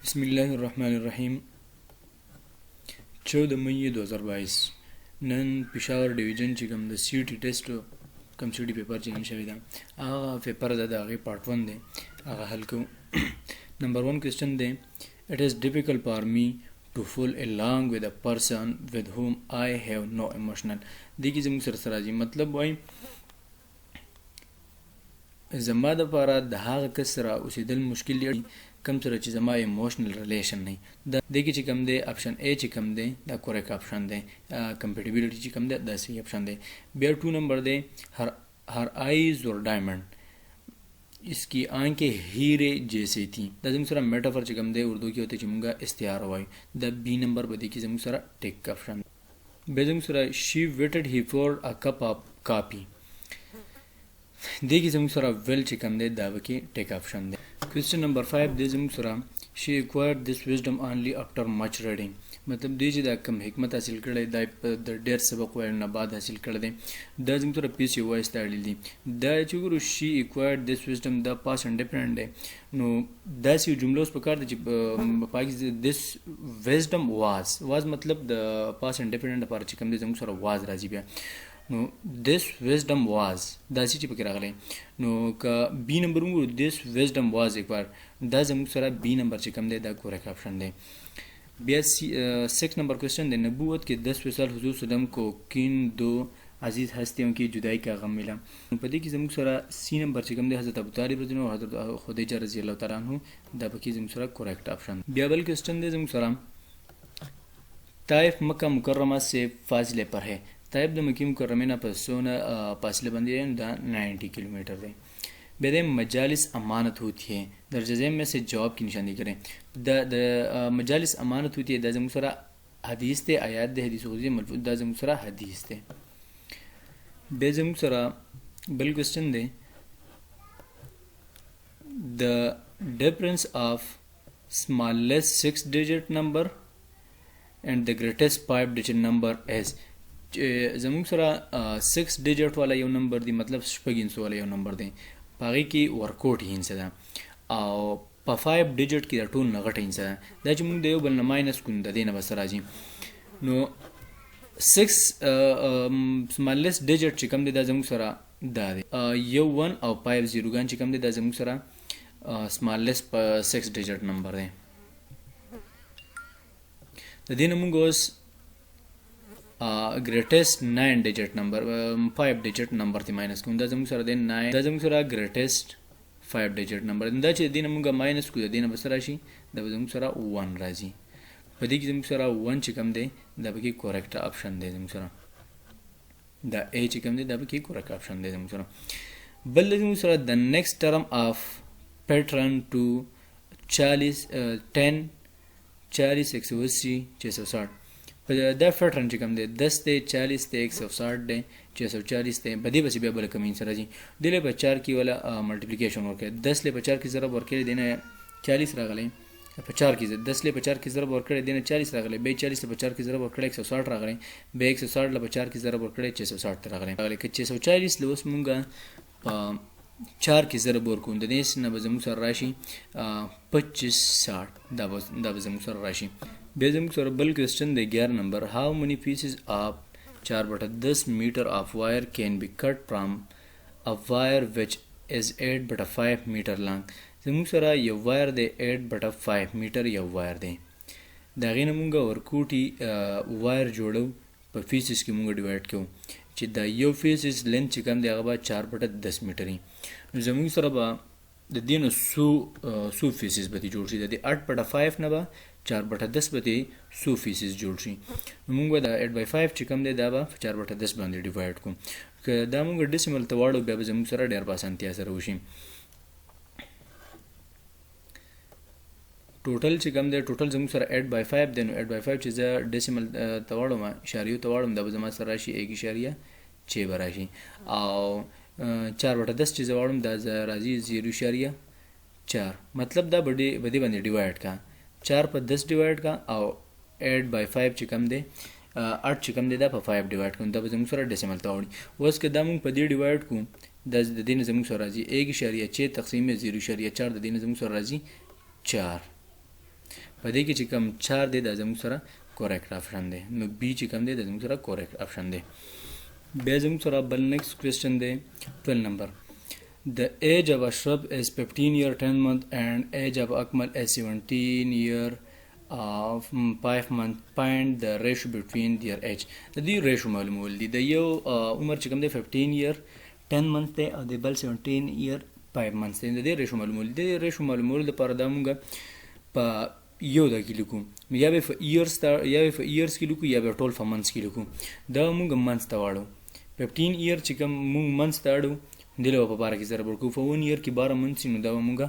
बिस्मिल्लाहिर्रहमानिर्रहीम 14 मई 2022 नन पेशावर डिवीजन چې کوم د سی ټي ټیسټ کوم سی ټي پیپر چې شوی دا هغه پیپر د هغه پارت 1 دی هغه حل کوم نمبر 1 کوېسچن دی it is difficult for me to fall along with a person with whom I have no emotional دې کې زموږ سره راځي مطلب وای زما د لپاره د هغه کس سره اوسېدل مشکل دی کم سره چې زما ایموشنل ریلیشن نه د دې کې چې کم دی آپشن ا چې کم دی دا کریکټ آپشن دی کمپیټیبিলিټی چې کم دی دا صحیح آپشن دی بیا 2 نمبر دی her eyes और डायमंड इसकी आंखें हीरे जैसे थी دا زموږ سره میټافور چې کم دی اردو کې ہوتے چې مونږه استعاره وایو د بی نمبر باندې کې زموږ سره ټیک آپشن به زموږ سره شی ویټډ هی فور ا کپ اف کاپی دیگه زموږ سره ویل چې کم دی دا وکي ټیک آپشن دی کوېسچن نمبر 5 دی زموږ سره شي اکوایرډ دس وزډم اونلی افټر مچ ریډینګ مطلب دی چې دا کم حکمت حاصل کړی دا د ډېر سبق ویل نه بعد حاصل کړی دی دا زموږ سره پیس یو وایس تړلی دی دا چې ګورو شي اکوایرډ دس وزډم دا پاس انډیپندنت دی نو داسې جمله اوس پکار دی چې پاکي دس وزډم واز مطلب د پاس انډیپندنت لپاره چې کم دی زموږ سره واز راځي بیا نو this wisdom was دا چې پکې راغلی نو که بی نمبر وګورو this wisdom was اکوار دا زموږ سره بی نمبر چې کم دی دا کریکټ آپشن دی بیا 6 نمبر کوېسچن دی نبوت کې 10 فیصد حضور صدم کو کین دو عزیز ہستیوں کی جدائی کا غم ملا په دې کې زموږ سره سی نمبر چې کم دی حضرت ابو طالب رضی الله عنه حضرت خدیجه رضی الله تعالی عنہ دا پکې زموږ سره کریکټ آپشن بیا بل کوېسچن دی زموږ سره طائف مکہ مکرمہ سے فاصلے پر ہے طائف د مکې مکرمې نه په څونه فاصله باندې دا 90 کلومیٹر دی بیا د مجالس امانت ہوتی ہے درجہ ذیل میں سے جواب کی نشاندہی کریں د مجالس امانت ہوتی ہے دا زموږ سره حدیث دی آیات دی حدیث قدسی ملفوظ دا زموږ سره حدیث دی بیا زموږ سره بل کوېسچن دی the difference of smallest 6 digit number and the greatest 5 digit number is زموږ سره 6 ډیجټ والا یو نمبر دی مطلب شپږ انڅ والا یو نمبر دی په هغې کې ورکوټ هینڅ ده او په 5 ډیجټ کې د ټول نه غټه هینڅ ده دا چې موږ د یو بل نه ماینس کړو د دې نه به څه راځي نو 6 سمالست ډیجټ چې کوم دی دا زموږ سره دا دی یو 1 او 5 زیروګان چې کوم دی دا زموږ سره سمالست 6 ډیجټ نمبر دی د دې نه موږ اوس greatest 9 digit number 5 digit number ته ماینس کوم دا زموږ سره دی 9 دا زموږ سره greatest 5 digit number دا چې دینه موږ ماینس کوو دینه بس راشي دا زموږ سره 1 راځي په دې کې زموږ سره 1 چې کوم دی دا به کې کریکټ آپشن دی زموږ سره دا ا چې کوم دی دا به کې کریکټ آپشن دی زموږ سره بل زموږ سره the next term of pattern to 40 10 40 180 660 دا پیټرن چې کوم دی 10 دی 40 دی 160 دی 640 دی په دې بس بیا بل کمین سره راځي دله په 4 کې ولا ملټیپلیکیشن ورکړي 10 له په 4 کې ضرب ورکړي دینه 40 راغلی په 4 کې 10 له په 4 کې ضرب ورکړي دینه 40 راغلی به 40 له په 4 کې ضرب ورکړي 160 راغلی به 160 له په 4 کې ضرب ورکړي 660 راغلی که 640 له اوس مونږه 4 کې ضرب ورکوم د دې نه به زموږ سره راشي 25 60 دا به زموږ سره راشي بیا زموږ سره بل کوېسچن دی 11 نمبر how many pieces of 4/10 meter of wire can be cut from a wire which is 8/5 meter long زموږ سره یو وایر دی 8/5 میټر یو وایر دی د هغې نه مونږ ورکوټي وایر جوړو په فیسز کې مونږ ډیوایډ کوو چې دا یو فیسز لینث چې کوم دی هغه به 4/10 میټر وي نو زموږ سره به د دې نه څو فیسز به جوړ شي د دې 8/5 نه به 4/10 به 100 فیسز جوړ شي نو موږ به د 8/5 چې کوم دی دا به 4/10 باندې ډیوایډ کوو که دا موږ ډیسیمل ته واړو بیا به زموږ سره ډېر په اسانتیا سره وشي ټوټل چې کوم دی ټوټل زموږ سره 8/5 دی نو 8/5 چې زه ډیسیمل ته واړم اشاریو ته واړم دا به زما سره راشي 1.6 به راشي او 4/10 چې زه واړم دا راځي 0.4 مطلب دا به دې باندې ډیوایډ کا 4/10 ډیوایډ کا او 8/5 چې کوم دی 8 چې کوم دی دا په 5 ډیوایډ کوم دا به زموږ سره ډیسیمل ته واړي اوس که دا موږ په دې ډیوایډ کوو دا د دې نه زموږ سره راځي 1.6 تقسیم 0.4 د دې نه زموږ سره راځي 4 په دې کې چې کوم 4 دی دا زموږ سره کریکټ اپشن دی نو بی چې کوم دی دا زموږ سره کریکټ اپشن دی بیا زموږ سره بل نیکسٹ کوېسچن دی 12 نمبر The age of Ashraf is 15 year 10 month and age of Akmal is 17 year of 5 month. Find the ratio between their age. د دې ریشو معلومول دي د یو عمر چې کوم دی 15 year 10 month دی او د بل 17 year 5 months دی د دې ریشو معلومول دي د ریشو معلومول لپاره دا مونږ په یو د کې لیکو یا به ایرز کې لیکو یا به ټول په منث کې لیکو دا مونږ منث ته واړو 15 year چې کوم مونږ منث ته واړو دله په بار کې ضرب ورکو په 1 year کې 12 منث نو دا مونږ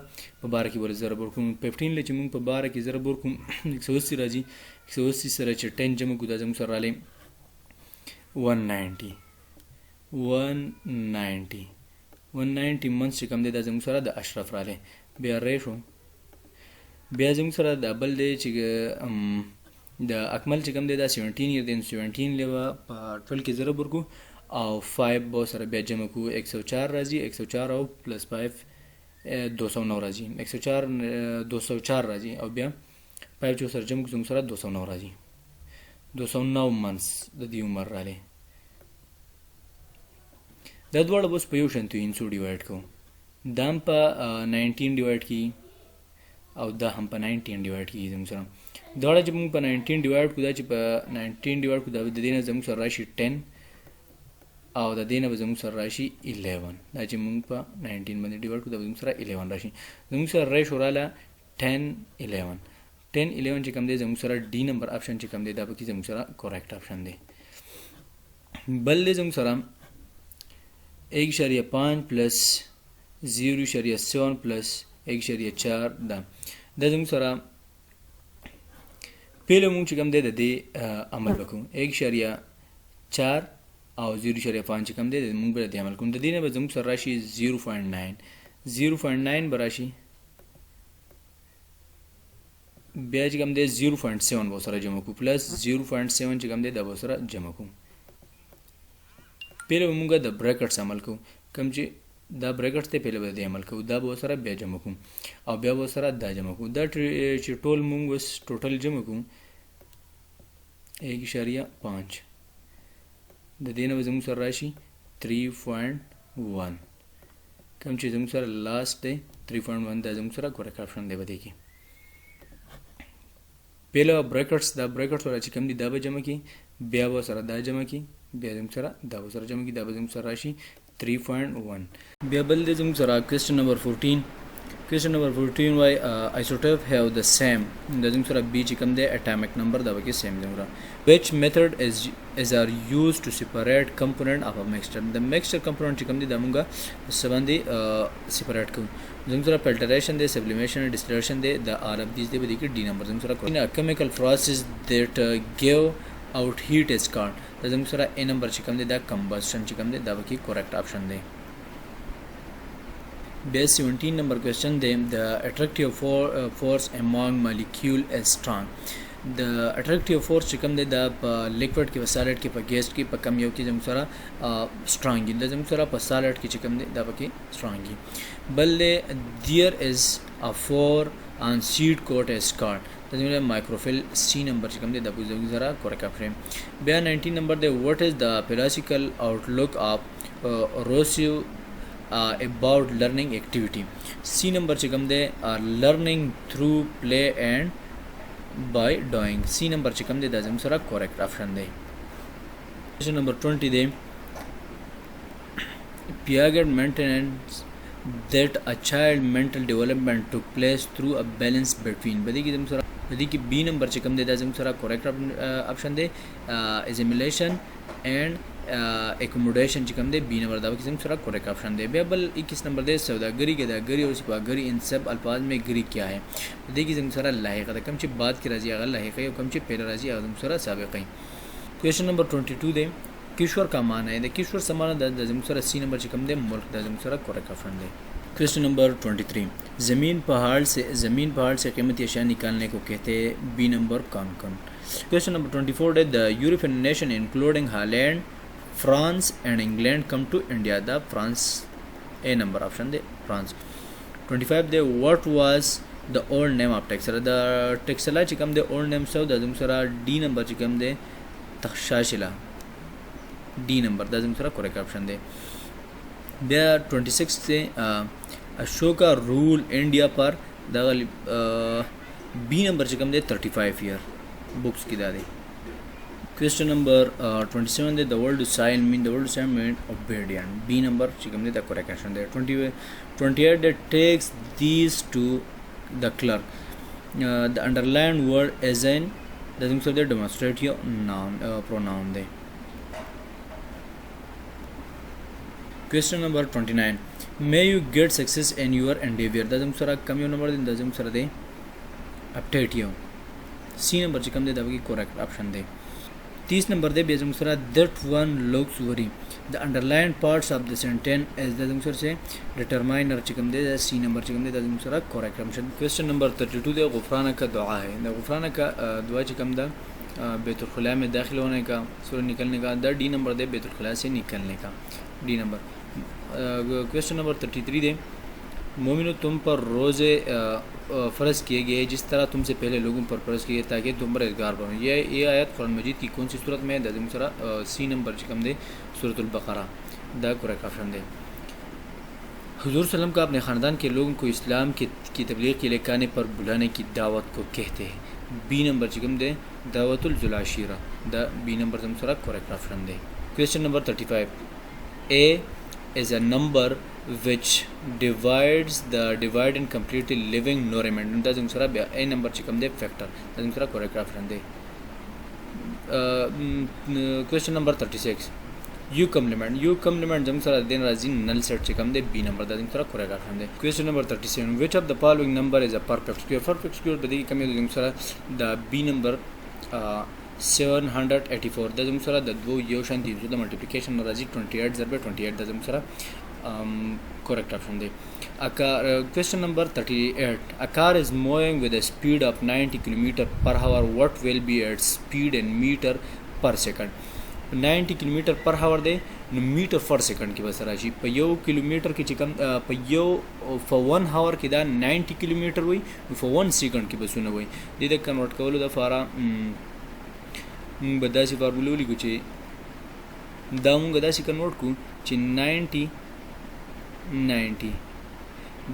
په بار کې ول ضرب ورکو 15 لچ مونږ په بار کې ضرب ورکو 180 راځي 180 سره چې 10 جمع کو دا زموږ سره راځي 190 منث چې کوم دی دا زموږ سره د اشرف راځي بیا ریشو بیا زموږ سره د بل دی چې د اکمل چې کوم دی دا 17 year دی 17 لیوا په 12 کې ضرب ورکو او 5 به سره بیا جمع کو 104 راځي 104 او پلس 5 209 راځي 104 204 راځي او بیا 5 چې سره جمع کو سره 209 راځي 209 منث د دې عمر راځي دا دواړه بس په یو شان ته انسو ډیوایډ کو دا په 19 ډیوایډ کی او دا هم په 19 ډیوایډ کی زموږ سره دواړه چې موږ په 19 ډیوایډ کو دا چې په 19 ډیوایډ کو دا د دې نه زموږ سره راشي 10 او د دې نه به زموږ سره راشي 11 دا چې موږ په 19 باندې ډیوایډ کو دا زموږ سره 11 راشي زموږ سره ریشو رااله 10 11 چې کوم دی زموږ سره डी نمبر اپشن چې کوم دی دا به کې زموږ سره کریکټ اپشن دی بل دی زموږ سره 1.5 پلس 0.7 پلس 1.4 دا زموږ سره پیله موږ چې کوم دی د دې عمل وکړو 1.4 او 0.5 چې کوم دی موږ به د عمل کوم د دې نه به زموږ سره راشي 0.9 به راشي بیا چې کوم دی 0.7 به سره جمع کو پلس 0.7 چې کوم دی دا به سره جمع کو پیله موږ د بریکټس عمل کو کوم چې دا بریکټس ته پیله به د عمل کو دا به سره بیا جمع کو او بیا به سره دا جمع کو دا چې ټول موږ وس ټوټل جمع کو 1.5 د دې نه زموږ سره راشي 3.1 کوم چې زموږ سره لاست دی 3.1 دا زموږ سره کریکټ اپشن دی بده کې پیله بریکټس دا بریکټس ور چې کوم دي دا به جمع کی بیا به سره دا جمع کی بیا زموږ سره دا به سره جمع کی دا به زموږ سره راشي 3.1 بیا بل دی زموږ سره کوېسچن نمبر 14 Question number 14 why isotope have the same the زموږ سره B چې کوم دی atomic number دا به کې same دی which method is are used to separate component of a mixture the mixture component چې کوم دی دا موږ سباندې separate کوو زموږ سره filtration دی sublimation distillation دی the all of these دی به کې D number زموږ سره in a chemical process that give out heat is called دا زموږ سره A number چې کوم دی دا combustion چې کوم دی دا به کې correct option دی Base 17 number question them the attractive force among molecule is strong the attractive force چې کوم دی دا په liquid کې په solid کې په gas کې په کم یو کې زموږ سره strong دی زموږ سره په solid کې چې کوم دی دا پکې strong دی بل there is a 4 on seed coat is called دا زموږ microfill C number چې کوم دی دا زموږ سره correct کړم بیا 19 number دی what is the philosophical outlook of Rousseau about learning activity C number چې کوم دی learning through play and by doing C number چې کوم دی دا زموږ سره correct option دی question number 20 دی Piaget maintenance that a child mental development took place through a balance between بدی کې زموږ سره بدی کې B number چې کوم دی دا زموږ سره correct option دی assimilation and accommodation چې کوم دی B نمبر دا کې سره correct option دی بیا بل 21 نمبر دی سوداګری کې دا ګری او سپاګری ان سب الفاظ में ګری क्या है دې کې زموږ سره لاحقه ده کوم چې بعد کې راځي هغه لاحقه او کوم چې پہله راځي هغه زموږ سره سابقه question number 22 دی کشور کا معنی ہے کشور سمانه د زموږ سره C نمبر چې کوم دی ملک د زموږ سره correct option دی question number 23 زمین پہاڑ سے قیمتی اشیاء نکالنے کو کہتے ہیں B نمبر کون کون question number 24 ہے the European nation including Holland France and England come to India the France A number option the France 25 the what was د اولډ نیم اف ټیکسلا د ټیکسلا چې کوم د اولډ نیم سو د زموږ سره ډي نمبر چې کوم دی تخشاشلا D number दा जमसरा correct option दे बे 26 से Ashoka rule India पर दा B number चिकम दे 35 year books की दा दे क्वेश्चन नंबर 27 दे द world sign mean obedient B number चिकम दे द करेक्ट ऑप्शन दे 28 दे takes this to the clerk the underline word as an द जमसरा दे डेमोंस्ट्रेटिव नाउन प्रोनाउन दे question number 29 may you get success in your endeavour द जमसरा कम यो नंबर द जमसरा दे अपडेट यो सी नंबर चिकम दे दबकी करेक्ट ऑप्शन दे 30 नंबर दे बे जमसरा that one looks worry the underline parts of the sentence as the जमसर से डिटरमाइनर चिकम दे सी नंबर चिकम दे द जमसरा करेक्ट ऑप्शन क्वेश्चन नंबर 32 दे गुफराना का दुआ है द गुफराना का दुआ चिकम दा बैतुल खुला में दाखिल होने का सूरज निकलने का द डी नंबर दे बैतुल खुला से निकलने का डी नंबर क्वेश्चन नंबर 33 दे मोमिनो तुम पर रोज़े फ़र्ज़ किए गए जिस तरह तुमसे पहले लोगों पर फ़र्ज़ किए ताकि तुम पर एतगार बनो ये आयत कुरान मजीद की कौन सी सूरत में द जमसरा सी नंबर चिकम दे सूरतुल बकरा द करेक्ट ऑप्शन दे हुजूर सल्लम का अपने ख़ानदान के लोगों को इस्लाम की तबलीग के लिए खाने पर बुलाने की दावत को कहते हैं बी नंबर चिकम दे दावतुल जुलाशीरा द बी नंबर जमसरा करेक्ट ऑप्शन दे question number 35 A is a number which divides the divide and completely living nourishment the जमसरा A नंबर चिकम दे फैक्टर द जमसरा करेक्ट ऑप्शन दे क्वेश्चन नंबर 36 यू कम्प्लीमेंट जमसरा दिन राजी नल सेट चिकम दे बी नंबर द जमसरा करेक्ट ऑप्शन दे question number 37 which of the following number is a perfect square बदी कम जमसरा द बी नंबर 784 द जमसरा द दो यो शांति द मल्टीप्लिकेशन राजी 28 ज़रबे 28 द जमसरा करेक्ट ऑप्शन दे question number 38 a car is moving with a speed of 90 km per hour what will be its speed in meter per second 90 km per hour they metre per second की बस राशि पे यो किलोमीटर की चिकम पे यो फॉर 1 आवर की दा 90 किलोमीटर हुई फॉर 1 सेकंड की बस न हुई दे कन्वर्ट कवलो द फारा बदासी फार्मूला लिखो चे दामू गदासी कन्वर्ट को चे 90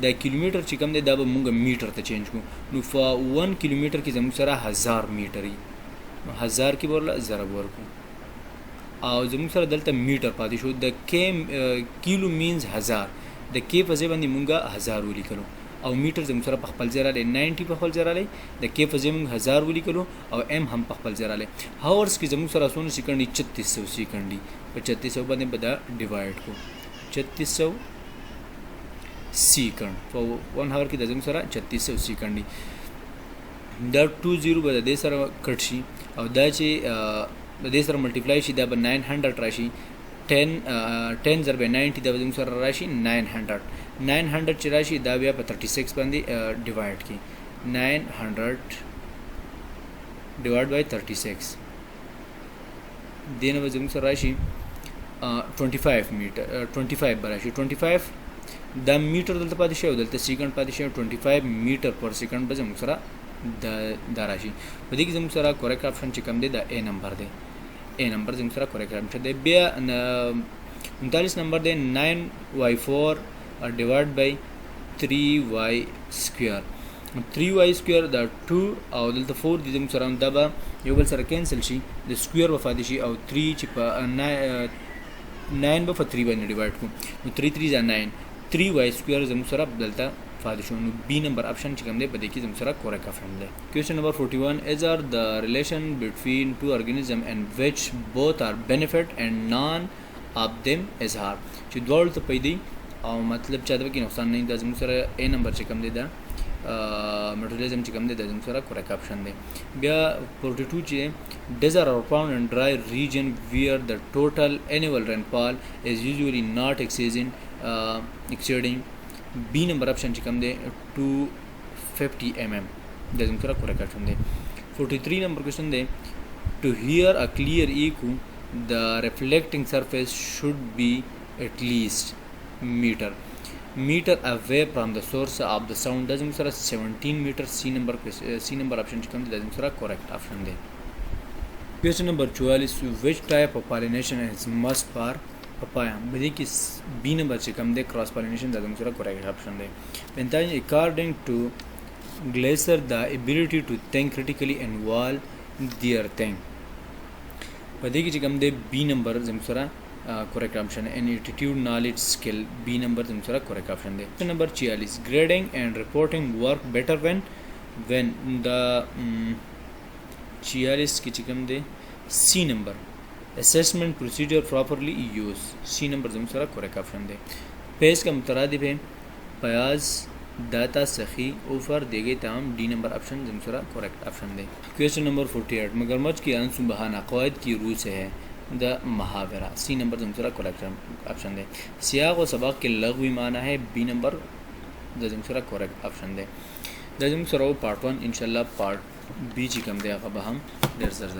द किलोमीटर चिकम दे दा मुंगा मीटर ते चेंज को नु फॉर 1 किलोमीटर की जम सरा 1000 मीटर ही 1000 की बोला जरा बोर को और जम सरा दलता मीटर पाती शो द के किलो मीन्स 1000 द के फजे बंदी मुंगा 1000 वली करो और मीटर जम सरा पखपल जरा ले 90 पखपल जरा ले द के फजे मुंग 1000 वली करो और एम हम पखपल जरा ले हावर्स की जम सरा सोन सेकंड 3600 सेकंड 3500 बने बदा डिवाइड को 3600 सेकंड फॉर 1 आवर की दजम सरा 3600 सेकंड द 20 बदा दे सरा कटशी और दाचे दे सरा मल्टीप्लाई शी दा 900 राशि 10 ज़रबे 90 दा दजम सरा राशि 900 ची राशि दा व्या पर 36 बंदी डिवाइड की 900 डिवाइड बाय 36 देना दजम सरा राशि 25 मीटर 25 बराशि 25 द मीटर दलता पादिशे दलता सेकंड पादिशे 25 मीटर पर सेकंड बजे मुसरा द राशि बदी की जमसरा करेक्ट ऑप्शन चिकम दे द ए नंबर जमसरा करेक्ट ऑप्शन दे बे 39 नंबर दे 9y4 divide by 3y square द 2 और दलता 4 दी जमसरा दबा योबल सर कैंसिल शी द स्क्वायर वफादिशी और 3 चिपा 9 बफा 3 बाय डिवाइड को 3 3 जा 9 3y स्क्वायर जमसरा दलता फादिशो बी नंबर ऑप्शन चिकम दे बदे की जमसरा करेक्ट ऑप्शन दे question number 41 is are the relation between two organism and which both are benefit and none of them is harm ची दोल तो पैदी और मतलब चाहते कि नुकसान नहीं दा जमसरा ए नंबर चिकम दे दा मेटाबॉलिज्म चिकम दे दा जमसरा करेक्ट ऑप्शन दे बिया 42 चे desert or pound and dry region where the total annual rainfall is usually not exceeding B number option चिकम दे 250 mm दजम करा करेक्ट ऑप्शन दे 43 नंबर क्वेश्चन दे to hear a clear echo the reflecting surface should be at least metre meter away from the source of the sound دا زموږ سره 17 meter سی نمبر option چې کوم دی دا زموږ سره correct option دی. question number 44 which type of pollination is must for papaya بدې کې B نمبر چې کوم دی cross pollination دا زموږ سره correct option دی. 45 according to Glaser the ability to think critically and involve their thing بدې کې چې کوم دی B نمبر زموږ سره correct option and attitude knowledge skill B number زموږ سره correct option دی. number 46 grading and reporting work better when the 46 کې چې کوم دی C number assessment procedure properly used C number زموږ سره correct option دی. पेश का मुतरादिफ है प्याज दाता सखी ऊपर दिए गए तमाम D number option زموږ سره correct option دی. Question number 48 मगरमच्छ की अंशु बहाना क़वाइद की रूह से है द महावरा C नंबर زموږ سره correct option دی. सियाق و सबक के लغवी माना है B नंबर زموږ سره correct option دی. د زموږ سره پارت 1 ان شاء الله پارت B چې کوم دی هغه به هم ډیر زر